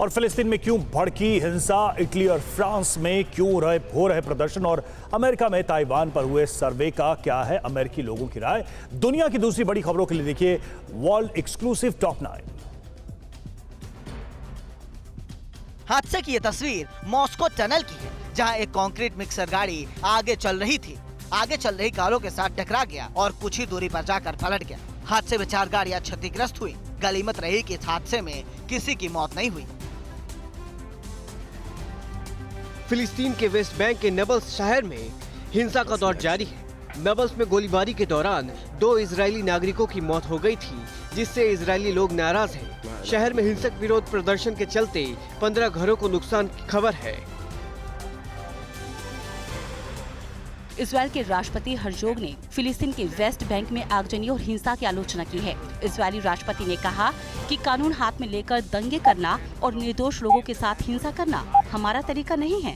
और फिलिस्तीन में क्यों भड़की हिंसा, इटली और फ्रांस में क्यों हो रहे प्रदर्शन और अमेरिका में ताइवान पर हुए सर्वे का क्या है अमेरिकी लोगों की राय। दुनिया की दूसरी बड़ी खबरों के लिए देखिए वर्ल्ड एक्सक्लूसिव टॉप 9। हादसे की यह तस्वीर मॉस्को टनल की है, जहां एक कंक्रीट मिक्सर गाड़ी आगे चल रही कारों के साथ टकरा गया और कुछ ही दूरी पर जाकर पलट गया। हादसे में 4 गाड़ियां क्षतिग्रस्त हुई। गनीमत रही कि इस हादसे में किसी की मौत नहीं हुई। फिलिस्तीन के वेस्ट बैंक के नबल्स शहर में हिंसा का दौर जारी है। नबल्स में गोलीबारी के दौरान 2 इजरायली नागरिकों की मौत हो गई थी, जिससे इजरायली लोग नाराज हैं। शहर में हिंसक विरोध प्रदर्शन के चलते 15 घरों को नुकसान की खबर है। इजराइल के राष्ट्रपति हर्जोग ने फिलिस्तीन के वेस्ट बैंक में आगजनी और हिंसा की आलोचना की है। इजरायली राष्ट्रपति ने कहा कि कानून हाथ में लेकर दंगे करना और निर्दोष लोगों के साथ हिंसा करना हमारा तरीका नहीं है।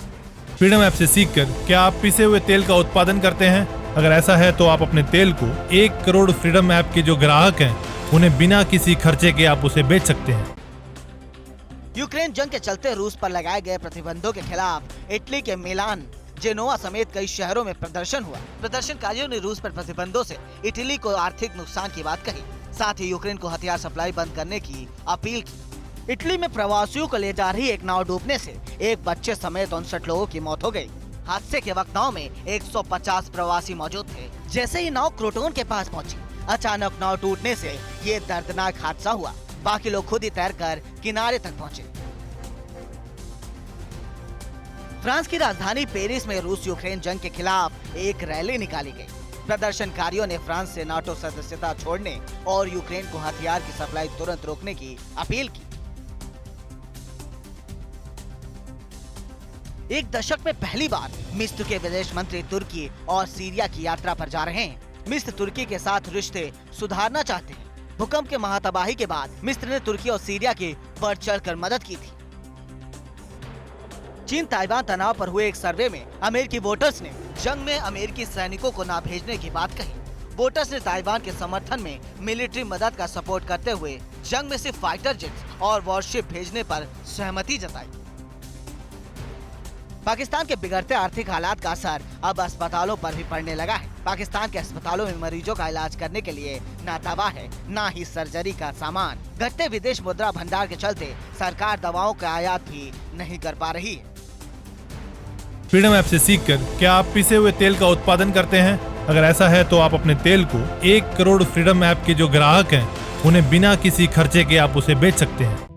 फ्रीडम ऐप से सीखकर क्या आप पिसे हुए तेल का उत्पादन करते हैं? अगर ऐसा है तो आप अपने तेल को 1 करोड़ फ्रीडम ऐप के जो ग्राहक हैं उन्हें बिना किसी खर्चे के आप उसे बेच सकते हैं। यूक्रेन जंग के चलते रूस पर लगाए गए प्रतिबंधों के खिलाफ इटली के मिलान, जेनोआ समेत कई शहरों में प्रदर्शन हुआ। प्रदर्शनकारियों ने रूस पर प्रतिबंधों से इटली को आर्थिक नुकसान की बात कही, साथ ही यूक्रेन को हथियार सप्लाई बंद करने की अपील की। इटली में प्रवासियों को ले जा रही एक नाव डूबने से एक बच्चे समेत 59 लोगों की मौत हो गई। हादसे के वक्त नाव में 150 प्रवासी मौजूद थे। जैसे ही नाव क्रोटोन के पास पहुंची, अचानक नाव टूटने से ये दर्दनाक हादसा हुआ। बाकी लोग खुद ही तैरकर किनारे तक पहुंचे। फ्रांस की राजधानी पेरिस में रूस यूक्रेन जंग के खिलाफ एक रैली निकाली गई। प्रदर्शनकारियों ने फ्रांस से नाटो सदस्यता छोड़ने और यूक्रेन को हथियार की सप्लाई तुरंत रोकने की अपील की। एक दशक में पहली बार मिस्र के विदेश मंत्री तुर्की और सीरिया की यात्रा पर जा रहे हैं। मिस्र तुर्की के साथ रिश्ते सुधारना चाहते हैं। भूकंप के महातबाही के बाद मिस्र ने तुर्की और सीरिया की बढ़ चढ़कर मदद की थी। चीन ताइवान तनाव पर हुए एक सर्वे में अमेरिकी वोटर्स ने जंग में अमेरिकी सैनिकों को न भेजने की बात कही। वोटर्स ने ताइवान के समर्थन में मिलिट्री मदद का सपोर्ट करते हुए जंग में सिर्फ फाइटर जेट्स और वॉरशिप भेजने पर सहमति जताई। पाकिस्तान के बिगड़ते आर्थिक हालात का असर अब अस्पतालों पर भी पड़ने लगा है। पाकिस्तान के अस्पतालों में मरीजों का इलाज करने के लिए न दवा है, न ही सर्जरी का सामान। घटते विदेश मुद्रा भंडार के चलते सरकार दवाओं का आयात भी नहीं कर पा रही है। फ्रीडम ऐप से सीखकर क्या आप पिसे हुए तेल का उत्पादन करते हैं? अगर ऐसा है तो आप अपने तेल को 1 करोड़ फ्रीडम ऐप के जो ग्राहक हैं उन्हें बिना किसी खर्चे के आप उसे बेच सकते हैं।